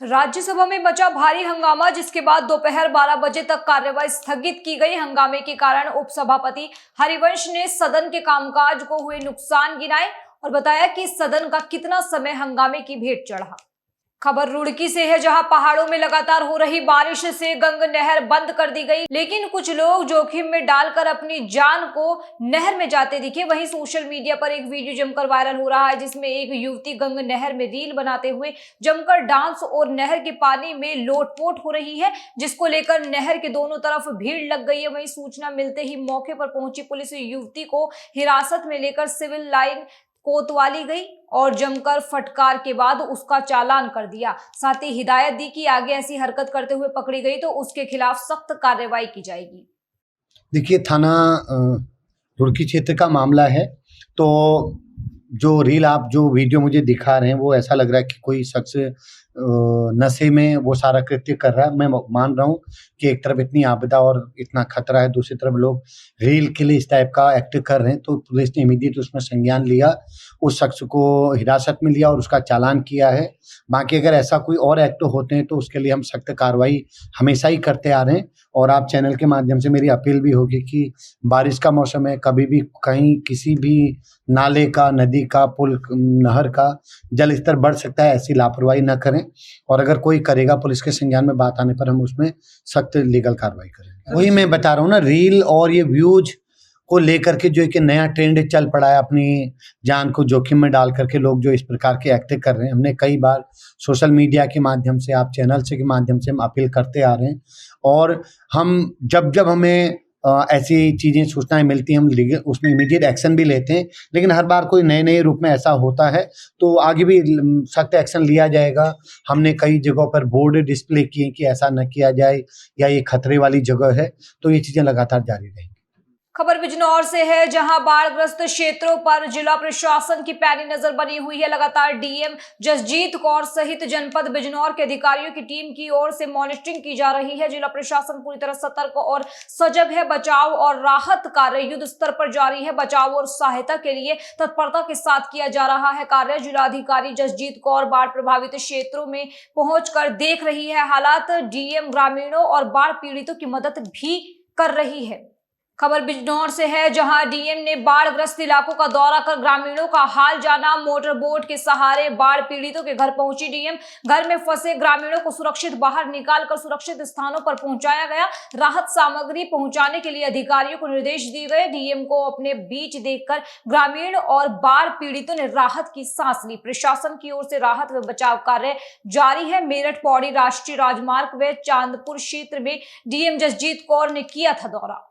राज्यसभा में मचा भारी हंगामा, जिसके बाद दोपहर 12 बजे तक कार्यवाही स्थगित की गई। हंगामे के कारण उपसभापति हरिवंश ने सदन के कामकाज को हुए नुकसान गिनाए और बताया कि सदन का कितना समय हंगामे की भेंट चढ़ा। खबर रुड़की से है, जहां पहाड़ों में लगातार हो रही बारिश से गंग नहर बंद कर दी गई, लेकिन कुछ लोग जोखिम में डालकर अपनी जान को नहर में जाते दिखे। वहीं सोशल मीडिया पर एक वीडियो जमकर वायरल हो रहा है, जिसमें एक युवती गंग नहर में रील बनाते हुए जमकर डांस और नहर के पानी में लोटपोट हो रही है, जिसको लेकर नहर के दोनों तरफ भीड़ लग गई है। वहीं सूचना मिलते ही मौके पर पहुंची पुलिस युवती को हिरासत में लेकर सिविल लाइन कोतवाली गई और जमकर फटकार के बाद उसका चालान कर दिया। साथ ही हिदायत दी कि आगे ऐसी हरकत करते हुए पकड़ी गई तो उसके खिलाफ सख्त कार्रवाई की जाएगी। देखिए, थाना रुड़की क्षेत्र का मामला है। तो जो रील आप जो वीडियो मुझे दिखा रहे हैं, वो ऐसा लग रहा है कि कोई शख्स नशे में वो सारा कृत्य कर रहा है। मैं मान रहा हूँ कि एक तरफ इतनी आपदा और इतना खतरा है, दूसरी तरफ लोग रील के लिए इस टाइप का एक्ट कर रहे हैं। तो पुलिस ने इमीडिएट उसमें संज्ञान लिया, उस शख्स को हिरासत में लिया और उसका चालान किया है। बाकी अगर ऐसा कोई और एक्ट होते हैं तो उसके लिए हम सख्त कार्रवाई हमेशा ही करते आ रहे हैं। और आप चैनल के माध्यम से मेरी अपील भी होगी कि बारिश का मौसम है, कभी भी कहीं किसी भी नाले का, नदी का, पुल, नहर का जल स्तर बढ़ सकता है, ऐसी लापरवाही न करें। और अगर कोई करेगा, पुलिस के संज्ञान में बात आने पर हम उसमें सख्त लीगल कार्रवाई करेंगे। वही मैं बता रहा हूँ ना, रील और ये व्यूज को लेकर के जो एक नया ट्रेंड चल पड़ा है, अपनी जान को जोखिम में डाल करके लोग जो इस प्रकार के एक्ट कर रहे हैं, हमने कई बार सोशल मीडिया के माध्यम से, आप चैनल से के माध्यम से हम अपील करते आ रहे हैं। और हम जब हमें ऐसी चीज़ें, सूचनाएं मिलती हैं, हम लीगल उसमें इमीडिएट एक्शन भी लेते हैं। लेकिन हर बार कोई नए रूप में ऐसा होता है तो आगे भी सख्त एक्शन लिया जाएगा। हमने कई जगहों पर बोर्ड डिस्प्ले किए कि ऐसा न किया जाए या ये खतरे वाली जगह है, तो ये चीज़ें लगातार जारी रहेंगी। खबर बिजनौर से है, जहां बाढ़ग्रस्त क्षेत्रों पर जिला प्रशासन की पैनी नजर बनी हुई है। लगातार डीएम जसजीत कौर सहित जनपद बिजनौर के अधिकारियों की टीम की ओर से मॉनिटरिंग की जा रही है। जिला प्रशासन पूरी तरह सतर्क और सजग है। बचाव और राहत कार्य युद्ध स्तर पर जारी है। बचाव और सहायता के लिए तत्परता के साथ किया जा रहा है कार्य। जिलाधिकारी जसजीत कौर बाढ़ प्रभावित क्षेत्रों में पहुंचकर देख रही है हालात। डीएम ग्रामीणों और बाढ़ पीड़ितों की मदद भी कर रही है। खबर बिजनौर से है, जहां डीएम ने बाढ़ग्रस्त इलाकों का दौरा कर ग्रामीणों का हाल जाना। मोटर बोट के सहारे बाढ़ पीड़ितों के घर पहुंची डीएम। घर में फंसे ग्रामीणों को सुरक्षित बाहर निकालकर सुरक्षित स्थानों पर पहुंचाया गया। राहत सामग्री पहुंचाने के लिए अधिकारियों को निर्देश दिए गए। डीएम को अपने बीच देखकर ग्रामीण और बाढ़ पीड़ितों ने राहत की सांस ली। प्रशासन की ओर से राहत व बचाव कार्य जारी है। मेरठ पौड़ी राष्ट्रीय राजमार्ग व चांदपुर क्षेत्र में डीएम जसजीत कौर ने किया था दौरा।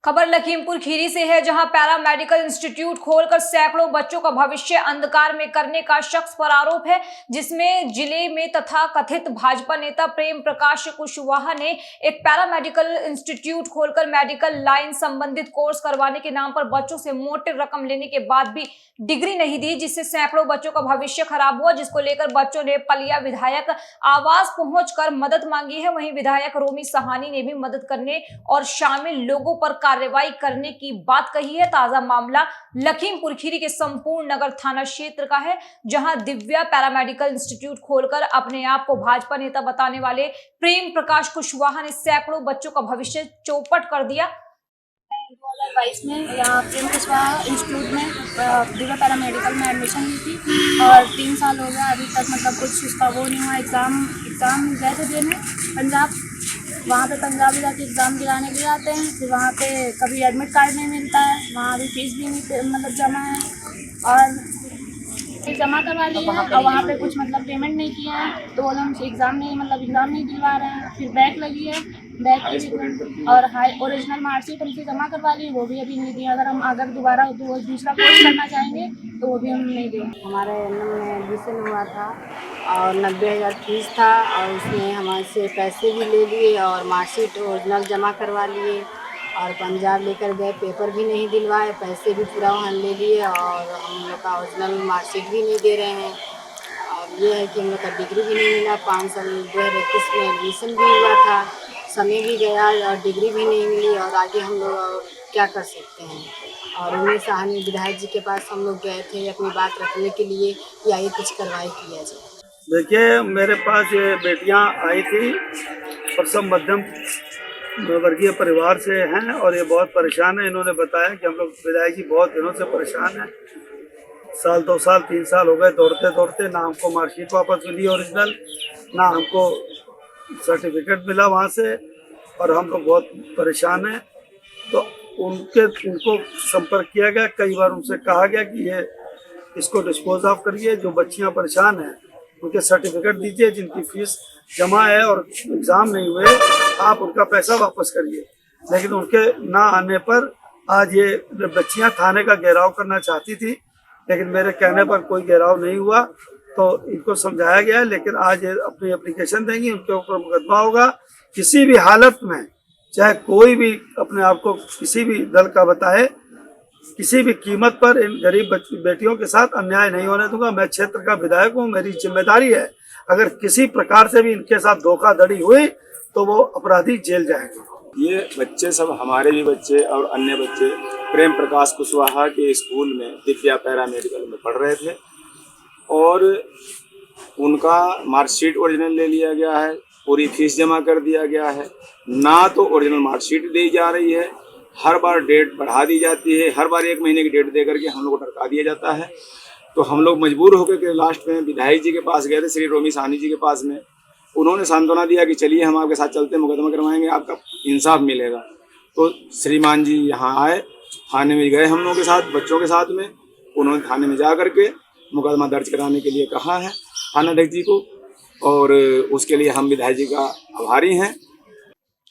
खबर लखीमपुर खीरी से है, जहां पैरा मेडिकल इंस्टीट्यूट खोलकर सैकड़ों बच्चों का भविष्य अंधकार में करने का शख्स पर आरोप है, जिसमें जिले में तथा कथित भाजपा नेता प्रेम प्रकाश कुशवाहा ने एक पैरा मेडिकल इंस्टीट्यूट खोलकर मेडिकल लाइन संबंधित कोर्स करवाने के नाम पर बच्चों से मोटी रकम लेने के बाद भी डिग्री नहीं दी, जिससे सैकड़ों बच्चों का भविष्य खराब हुआ, जिसको लेकर बच्चों ने पलिया विधायक आवास पहुंचकर मदद मांगी है। वहीं विधायक रोमी सहानी ने भी मदद करने और शामिल लोगों पर कार्रवाई करने की बात कही है। ताजा मामला लखीमपुर खीरी के संपूर्ण नगर थाना क्षेत्र का है, जहां दिव्या पैरामेडिकल इंस्टीट्यूट खोलकर अपने आप को भाजपा नेता बताने वाले प्रेम प्रकाश कुशवाहा ने सैकड़ों बच्चों का भविष्य चौपट कर दिया। 2022 में यहाँ प्रेम कुशवाहा इंस्टीट्यूट में दिव्या पैरामेडिकल में एडमिशन ली थी और 3 साल हो गया, अभी तक मतलब कुछ उसका वो नहीं हुआ। एग्ज़ाम गए थे देने पंजाब, वहाँ पे पंजाब जाके एग्ज़ाम दिलाने के लिए आते हैं, फिर वहाँ पे कभी एडमिट कार्ड नहीं मिलता है, वहाँ भी फीस भी नहीं मतलब जमा है और जमा करवा लिए हैं और वहाँ पे कुछ मतलब पेमेंट नहीं किया है, तो वो लोग एग्ज़ाम नहीं दिलवा रहे हैं। फिर बैक लगी है, बैक की और ओरिजिनल मार्कशीट हमसे जमा करवा ली, वो भी अभी नहीं दी। अगर दोबारा दूसरा कोर्स करना चाहेंगे तो वो भी हम नहीं देंगे। हमारे एनएम में एडमिशन हुआ था और 90,000 फीस था और उसने हमारे से पैसे भी ले लिए और मार्कशीट ओरिजिनल जमा करवा लिए और पंजाब लेकर गए, पेपर भी नहीं दिलवाए, पैसे भी पूरा वहाँ ले लिए और हम लोग का ओरिजिनल मार्कशीट भी नहीं दे रहे हैं। और ये है कि हम लोग का डिग्री भी नहीं मिला। 5 साल 2021 में एडमिशन भी हुआ था, समय भी गया और डिग्री भी नहीं मिली और आगे हम लोग क्या कर सकते हैं। और उन्हीं सहानी विधायक जी के पास हम लोग गए थे अपनी बात रखने के लिए कि आइए कुछ कार्रवाई किया जाए। देखिए, मेरे पास ये बेटियां आई थी और सब मध्यम वर्गीय परिवार से हैं और ये बहुत परेशान है। इन्होंने बताया कि हम लोग विधायक जी बहुत दिनों से परेशान हैं, साल 2 साल 3 साल हो गए दौड़ते दौड़ते, ना हमको मार्कशीट वापस मिली ओरिजिनल, ना हमको सर्टिफिकेट मिला वहाँ से, और हम लोग बहुत परेशान हैं। तो उनको संपर्क किया गया, कई बार उनसे कहा गया कि ये इसको डिस्पोज ऑफ करिए, जो बच्चियां परेशान हैं उनके सर्टिफिकेट दीजिए, जिनकी फीस जमा है और एग्ज़ाम नहीं हुए आप उनका पैसा वापस करिए। लेकिन उनके ना आने पर आज ये बच्चियां थाने का घेराव करना चाहती थी, लेकिन मेरे कहने पर कोई घेराव नहीं हुआ, तो इनको समझाया गया है। लेकिन आज ये अपनी एप्लीकेशन देंगी, उनके ऊपर मुकदमा होगा। किसी भी हालत में चाहे कोई भी अपने आप को किसी भी दल का बताए, किसी भी कीमत पर इन गरीब बेटियों के साथ अन्याय नहीं होने दूंगा। मैं क्षेत्र का विधायक हूँ, मेरी जिम्मेदारी है। अगर किसी प्रकार से भी इनके साथ धोखाधड़ी हुई तो वो अपराधी जेल जाएंगे। ये बच्चे सब हमारे भी बच्चे और अन्य बच्चे प्रेम प्रकाश कुशवाहा के स्कूल में दिव्या पैरा मेडिकल में पढ़ रहे थे और उनका मार्कशीट ओरिजिनल ले लिया गया है, पूरी फीस जमा कर दिया गया है, ना तो ओरिजिनल मार्कशीट दी जा रही है, हर बार डेट बढ़ा दी जाती है, हर बार 1 महीने की डेट दे करके हम लोग को टरका दिया जाता है। तो हम लोग मजबूर होकर के लास्ट में विधायक जी के पास गए थे, श्री रोमी साहनी जी के पास में। उन्होंने सांत्वना दिया कि चलिए हम आपके साथ चलते, मुकदमा करवाएंगे, आपका इंसाफ मिलेगा। तो श्रीमान जी यहाँ आए, थाने में गए हम लोगों के साथ, बच्चों के साथ में। उन्होंने थाने में जा करके मुकदमा दर्ज कराने के लिए कहा है थानाध्यक्ष जी को, और उसके लिए हम विधायक जी का आभारी हैं।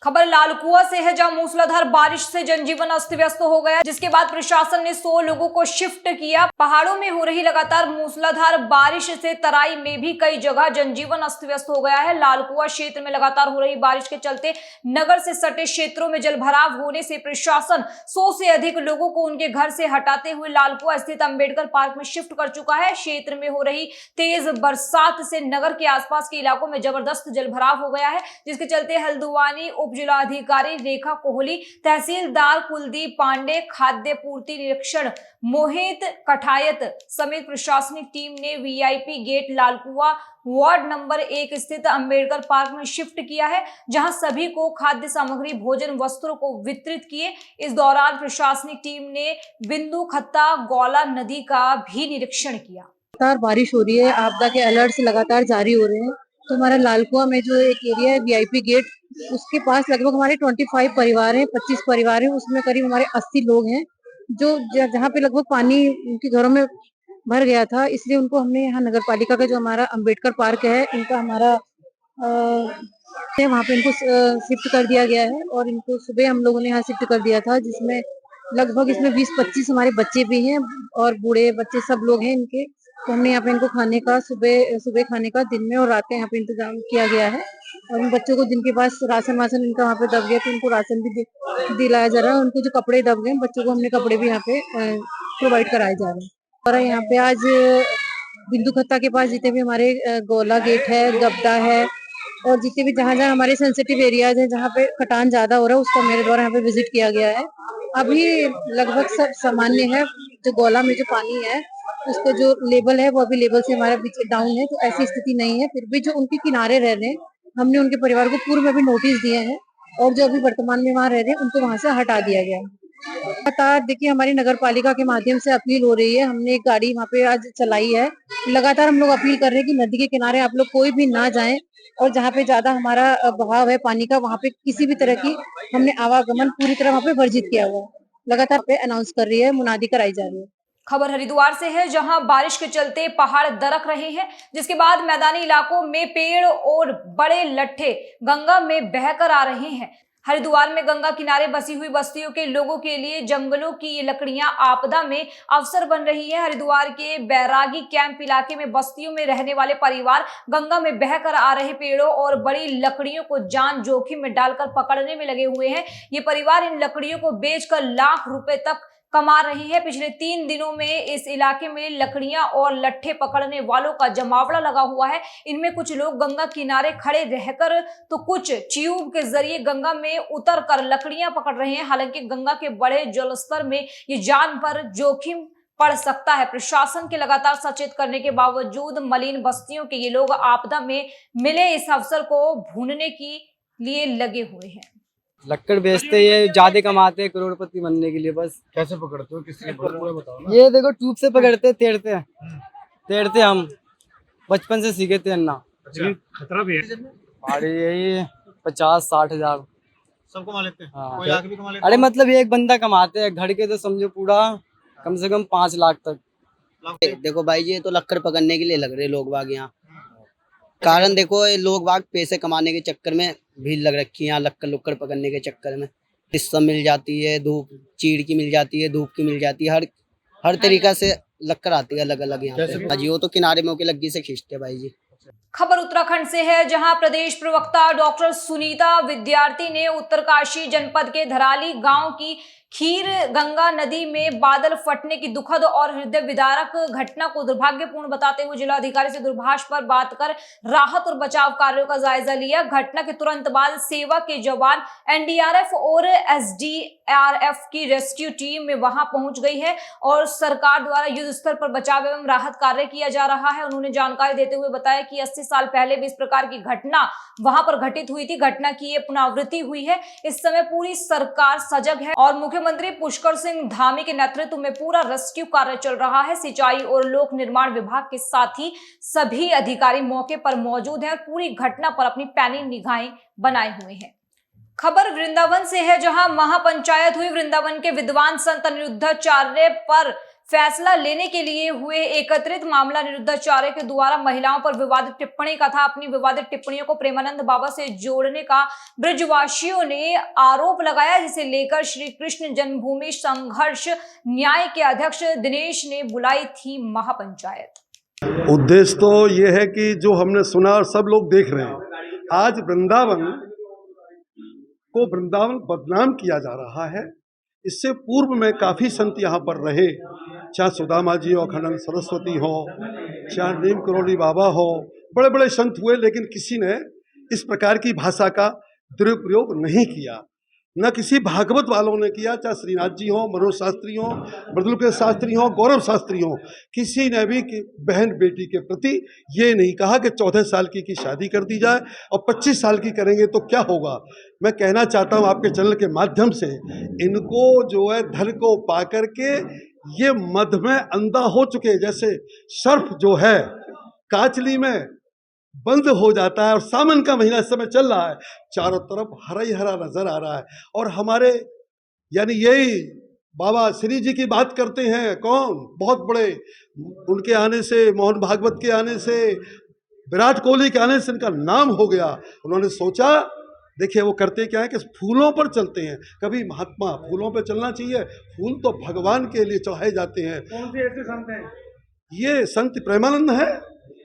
खबर लालकुआ से है, जहां मूसलाधार बारिश से जनजीवन अस्त व्यस्त हो गया, जिसके बाद प्रशासन ने 100 लोगों को शिफ्ट किया। पहाड़ों में हो रही लगातार मूसलाधार बारिश से तराई में भी कई जगह जनजीवन अस्त व्यस्त हो गया है। लालकुआ क्षेत्र में लगातार हो रही बारिश के चलते नगर से सटे क्षेत्रों में जलभराव होने से प्रशासन 100 से अधिक लोगों को उनके घर से हटाते हुए लालकुआ स्थित अंबेडकर पार्क में शिफ्ट कर चुका है। क्षेत्र में हो रही तेज बरसात से नगर के आसपास के इलाकों में जबरदस्त जलभराव हो गया है, जिसके चलते हल्द्वानी जिलाधिकारी रेखा कोहली, तहसीलदार कुलदीप पांडे, खाद्य पूर्ति निरीक्षण मोहित कठायत समेत प्रशासनिक टीम ने VIP gate Lalkuan ward number 1 स्थित अंबेडकर पार्क में शिफ्ट किया है, जहां सभी को खाद्य सामग्री, भोजन, वस्त्रों को वितरित किए। इस दौरान प्रशासनिक टीम ने बिंदु खत्ता गौला नदी का भी निरीक्षण किया। लगातार बारिश हो रही है, आपदा के अलर्ट्स लगातार जारी हो रहे हैं। तो हमारा लालकुआ में जो एक एरिया है वीआईपी गेट, उसके पास लगभग हमारे 25 परिवार हैं, 25 परिवार हैं, उसमें करीब हमारे 80 लोग हैं, जो जहाँ पे लगभग पानी उनके घरों में भर गया था। इसलिए उनको हमने यहाँ नगर पालिका का जो हमारा अंबेडकर पार्क है, इनका हमारा वहाँ पे इनको शिफ्ट कर दिया गया है। और इनको सुबह हम लोगों ने यहाँ शिफ्ट कर दिया था, जिसमें लगभग इसमें 20-25 हमारे बच्चे भी हैं और बूढ़े बच्चे सब लोग हैं इनके। तो हमने यहाँ पे इनको खाने का सुबह खाने का दिन में और रात का यहाँ पे इंतजाम किया गया है। और उन बच्चों को जिनके पास राशन वासन इनका वहाँ पे दब गया, तो उनको राशन भी दिलाया जा रहा है। उनको जो कपड़े दब गए, बच्चों को हमने कपड़े भी यहाँ पे प्रोवाइड कराए जा रहे हैं। और यहाँ पे आज बिंदु खत्ता के पास जितने भी हमारे गोला गेट है, गब्दा है, और जितने भी जहाँ जहाँ हमारे सेंसिटिव एरियाज हैं, जहाँ पे कटान ज्यादा हो रहा है, उसका मेरे द्वारा यहाँ पे विजिट किया गया है। अभी लगभग सब सामान्य है। जो गोला में जो पानी है, उसका जो लेवल है वो अभी लेवल से हमारा डाउन है, तो ऐसी स्थिति नहीं है। फिर भी जो उनके किनारे रह रहे हैं, हमने उनके परिवार को पूर्व में भी नोटिस दिए हैं, और जो अभी वर्तमान में वहाँ रह रहे हैं उनको वहाँ से हटा दिया गया है। लगातार देखिए हमारी नगर पालिका के माध्यम से अपील हो रही है। हमने एक गाड़ी वहाँ पे आज चलाई है। लगातार हम लोग अपील कर रहे हैं कि नदी के किनारे आप लोग कोई भी ना जाएं, और जहाँ पे ज्यादा हमारा बहाव है पानी का, वहाँ पे किसी भी तरह की हमने आवागमन पूरी तरह वहाँ पे वर्जित किया हुआ है। लगातार पे अनाउंस कर रही है, मुनादी कराई जा रही है। खबर हरिद्वार से है, जहां बारिश के चलते पहाड़ दरक रहे हैं, जिसके बाद मैदानी इलाकों में पेड़ और बड़े लट्ठे गंगा में बहकर आ रहे हैं। हरिद्वार में गंगा किनारे बसी हुई बस्तियों के लोगों के लिए जंगलों की ये लकड़ियां आपदा में अवसर बन रही है। हरिद्वार के बैरागी कैंप इलाके में बस्तियों में रहने वाले परिवार गंगा में बहकर आ रहे पेड़ों और बड़ी लकड़ियों को जान जोखिम में डालकर पकड़ने में लगे हुए हैं। ये परिवार इन लकड़ियों को बेचकर लाख रुपए तक कमा रही है। पिछले 3 दिनों में इस इलाके में लकड़ियां और लट्ठे पकड़ने वालों का जमावड़ा लगा हुआ है। इनमें कुछ लोग गंगा किनारे खड़े रहकर तो कुछ ट्यूब के जरिए गंगा में उतरकर लकड़ियां पकड़ रहे हैं। हालांकि गंगा के बड़े जलस्तर में ये जान पर जोखिम पड़ सकता है। प्रशासन के लगातार सचेत करने के बावजूद मलिन बस्तियों के ये लोग आपदा में मिले इस अवसर को भूनने के लिए लगे हुए हैं। लक्कड़ बेचते ये ज्यादा कमाते हैं करोड़पति बनने के लिए बस। कैसे पकड़ते हो, किसने बताओ ना। ये देखो ट्यूब से पकड़ते तैरते हम बचपन से सीखे तैरना। खतरा भी है। हमारे यही 50-60 हजार सब कमा लेते हैं। हाँ। कोई आगे भी कमा लेते अरे मतलब ये एक बंदा कमाते हैं, घर के तो समझो पूरा कम से कम 5 लाख तक। देखो भाई ये तो लक्कड़ पकड़ने के लिए लग रहे लोग बाग यहाँ। कारण देखो ये लोग बाग पैसे कमाने के चक्कर में भीड़ लग रखी है यहाँ, लक्कड़ पकड़ने के चक्कर में टिस्सम मिल जाती है, धूप चीड़ की मिल जाती है, धूप की मिल जाती है, हर तरीका से लक्कड़ आती है अलग अलग यहाँ पे। जी वो तो किनारे में होके लग्गी से खींचते भाई जी। खबर उत्तराखंड से है, जहां प्रदेश प्रवक्ता डॉक्टर सुनीता विद्यार्थी ने उत्तरकाशी जनपद के धराली गांव की खीर गंगा नदी में बादल फटने की दुखद और हृदय विदारक घटना को दुर्भाग्यपूर्ण बताते हुए जिलाधिकारी से दूरभाष पर बात कर राहत और बचाव कार्यों का जायजा लिया। घटना के तुरंत बाद सेवा के जवान एनडीआरएफ और एसडीआरएफ की रेस्क्यू टीम में वहां पहुंच गई है और सरकार द्वारा युद्ध स्तर पर बचाव एवं राहत कार्य किया जा रहा है। उन्होंने जानकारी देते हुए बताया कि 80 साल पहले भी इस प्रकार की घटना वहां पर घटित हुई थी। घटना की ये पुनरावृत्ति हुई है। इस समय पूरी सरकार सजग है और मुख्यमंत्री पुष्कर सिंह धामी के नेतृत्व में पूरा रेस्क्यू कार्य चल रहा है। सिंचाई और लोक निर्माण विभाग के साथ ही सभी अधिकारी मौके पर मौजूद हैं और पूरी घटना पर अपनी पैनी निगाहें बनाए हुए हैं। खबर वृंदावन से है, जहां महापंचायत हुई। वृंदावन के विद्वान संत अनिरुद्धाचार्य पर फैसला लेने के लिए हुए एकत्रित मामला अनिरुद्धाचार्य के द्वारा महिलाओं पर विवादित टिप्पणी का था। अपनी विवादित टिप्पणियों को प्रेमानंद बाबा से जोड़ने का ब्रजवासियों ने आरोप लगाया, जिसे लेकर श्री कृष्ण जन्मभूमि संघर्ष न्याय के अध्यक्ष दिनेश ने बुलाई थी महापंचायत। उद्देश्य तो ये है कि जो हमने सुना और सब लोग देख रहे हैं, आज वृंदावन को वृंदावन बदनाम किया जा रहा है। इससे पूर्व में काफ़ी संत यहाँ पर रहे, चाहे सुदामा जी हो, अखंडानंद सरस्वती हो, चाहे नीम करोली बाबा हो, बड़े बड़े संत हुए, लेकिन किसी ने इस प्रकार की भाषा का दुरुपयोग नहीं किया। न किसी भागवत वालों ने किया, चाहे श्रीनाथ जी हो, मनोज शास्त्री हो, मृदुल शास्त्री हो, गौरव शास्त्री हो, किसी ने भी बहन बेटी के प्रति ये नहीं कहा कि 14 साल की शादी कर दी जाए और 25 साल की करेंगे तो क्या होगा। मैं कहना चाहता हूँ आपके चैनल के माध्यम से, इनको जो है धन को पा करके ये मद में अंधा हो चुके, जैसे सर्फ जो है काचली में बंद हो जाता है और सावन का महीना इस समय चल रहा है, चारों तरफ हरा ही हरा नजर आ रहा है। और हमारे यानी यही बाबा श्री जी की बात करते हैं, कौन बहुत बड़े, उनके आने से, मोहन भागवत के आने से, विराट कोहली के आने से इनका नाम हो गया। उन्होंने सोचा, देखिए वो करते क्या है कि फूलों पर चलते हैं। कभी महात्मा फूलों पर चलना चाहिए, फूल तो भगवान के लिए चढ़ाए जाते हैं। कौन से ऐसे संत हैं? ये संत प्रेमानंद है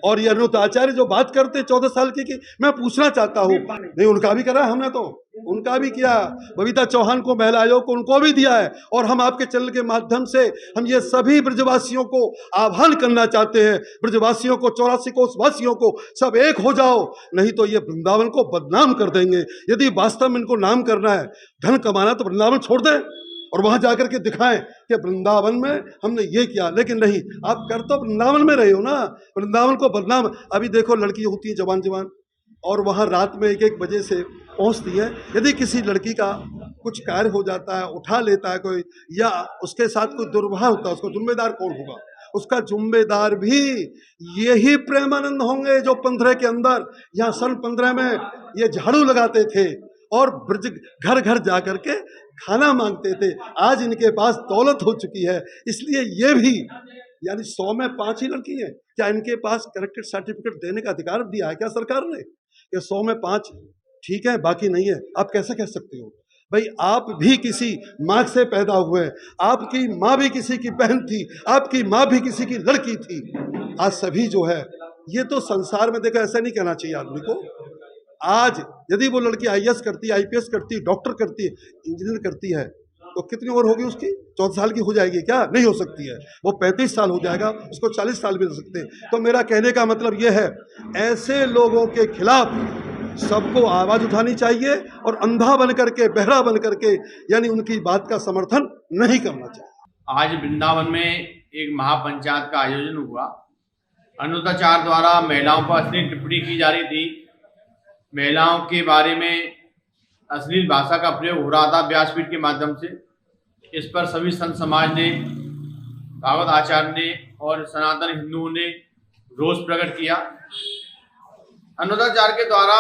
और ये अनिरुद्धाचार्य जो बात करते 14 साल की मैं पूछना चाहता हूँ, नहीं उनका भी करा हमने, तो उनका भी किया, बबीता चौहान को महिला आयोग को उनको भी दिया है। और हम आपके चैनल के माध्यम से हम ये सभी ब्रजवासियों को आह्वान करना चाहते हैं, ब्रजवासियों को, 84 कोस वासियों को, सब एक हो जाओ, नहीं तो ये वृंदावन को बदनाम कर देंगे। यदि वास्तव में इनको नाम करना है, धन कमाना, तो वृंदावन छोड़ दें और वहां जाकर के दिखाएं कि वृंदावन में हमने ये किया। लेकिन नहीं, आप कर तो वृंदावन में रहे हो ना, वृंदावन को बदनाम। अभी देखो लड़की होती है जवान जवान और वहां रात में 1-1 बजे से पहुंचती है। यदि किसी लड़की का कुछ कार्य हो जाता है, उठा लेता है कोई, या उसके साथ कोई दुर्व्यवहार होता है, उसको जिम्मेदार कौन होगा? उसका जिम्मेदार भी यही प्रेमानंद होंगे जो 15 के अंदर, यहाँ सन 15 में ये झाड़ू लगाते थे और ब्रज घर घर जा करके खाना मांगते थे। आज इनके पास दौलत हो चुकी है, इसलिए ये भी यानी 100 में 5 ही लड़की है। क्या इनके पास करेक्टेड सर्टिफिकेट देने का अधिकार दिया है क्या सरकार ने? ये 100 में 5 ठीक है, बाकी नहीं है। आप कैसे कह सकते हो भाई? आप भी किसी माँ से पैदा हुए, आपकी माँ भी किसी की बहन थी, आपकी माँ भी किसी की लड़की थी। आज सभी जो है, ये तो संसार में देखो, ऐसा नहीं कहना चाहिए आदमी को। आज यदि वो लड़की IAS करती है, IPS करती है, डॉक्टर करती है, इंजीनियर करती है, तो कितनी उम्र होगी उसकी? 14 साल की हो जाएगी क्या? नहीं हो सकती है। वो 35 साल हो जाएगा, उसको 40 साल भी हो सकते हैं। तो मेरा कहने का मतलब ये है, ऐसे लोगों के खिलाफ सबको आवाज़ उठानी चाहिए और अंधा बन करके, बहरा बन करके, यानी उनकी बात का समर्थन नहीं करना चाहिए। आज वृंदावन में एक महापंचायत का आयोजन हुआ। अनुताचार द्वारा महिलाओं पर अश्लील टिप्पणी की जा रही थी, महिलाओं के बारे में अश्लील भाषा का प्रयोग हो रहा था व्यासपीठ के माध्यम से। इस पर सभी संत समाज ने, भागवत आचार्य ने और सनातन हिंदुओं ने रोष प्रकट किया। अनुताचार के द्वारा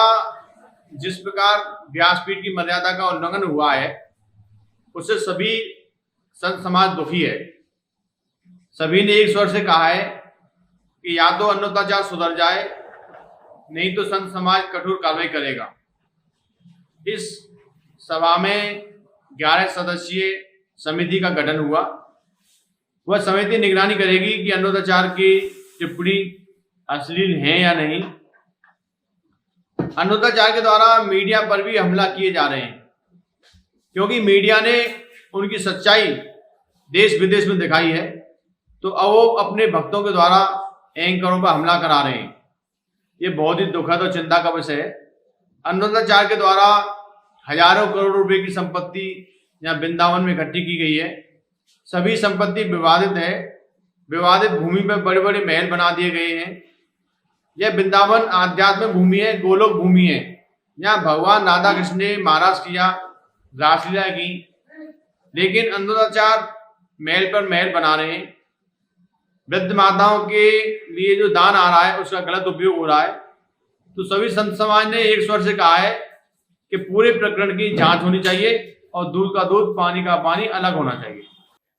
जिस प्रकार व्यासपीठ की मर्यादा का उल्लंघन हुआ है, उससे सभी संत समाज दुखी है। सभी ने एक स्वर से कहा है कि या तो अनुताचार सुधर जाए, नहीं तो संत समाज कठोर कार्रवाई करेगा। इस सभा में 11 सदस्यीय समिति का गठन हुआ। वह समिति निगरानी करेगी कि अनुताचार की टिप्पणी अश्लील है या नहीं। अनुताचार के द्वारा मीडिया पर भी हमला किए जा रहे हैं, क्योंकि मीडिया ने उनकी सच्चाई देश विदेश में दिखाई है, तो अब वो अपने भक्तों के द्वारा एंकरों पर हमला करा रहे हैं। ये बहुत ही दुखद और चिंता का विषय है। अनुताचार के द्वारा हजारों करोड़ रुपए की संपत्ति यहाँ वृंदावन में इकट्ठी की गई है। सभी संपत्ति विवादित है। विवादित भूमि पर बड़े बड़े महल बना दिए गए हैं। यह वृंदावन आध्यात्म भूमि है, गोलोक भूमि है। यहाँ भगवान राधा कृष्ण ने महाराज किया, रासलीला की, लेकिन अनुताचार महल पर महल बना रहे हैं। वृद्ध माताओं के लिए जो दान आ रहा है उसका गलत उपयोग हो रहा है। तो सभी संत समाज ने एक स्वर से कहा है कि पूरे प्रकरण की जांच होनी चाहिए और दूध का दूध, पानी का पानी अलग होना चाहिए।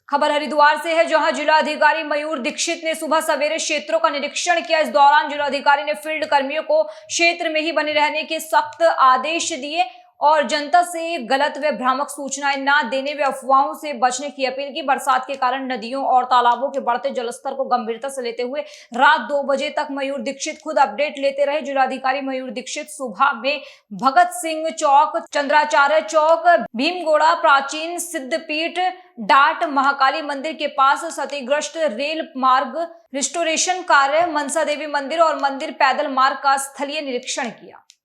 खबर हरिद्वार से है, जहां जिलाधिकारी मयूर दीक्षित ने सुबह सवेरे क्षेत्रों का निरीक्षण किया। इस दौरान जिलाधिकारी ने फील्ड कर्मियों को क्षेत्र में ही बने रहने के सख्त आदेश दिए और जनता से गलत व भ्रामक सूचनाएं न देने व अफवाहों से बचने की अपील की। बरसात के कारण नदियों और तालाबों के बढ़ते जलस्तर को गंभीरता से लेते हुए रात 2 बजे तक मयूर दीक्षित खुद अपडेट लेते रहे। जिलाधिकारी मयूर दीक्षित सुबह में भगत सिंह चौक, चंद्राचार्य चौक, भीमगोड़ा, प्राचीन सिद्धपीठ, डाट, महाकाली मंदिर के पास क्षतिग्रस्त रेल मार्ग रिस्टोरेशन कार्य, मनसा देवी मंदिर और मंदिर पैदल मार्ग का स्थलीय निरीक्षण किया।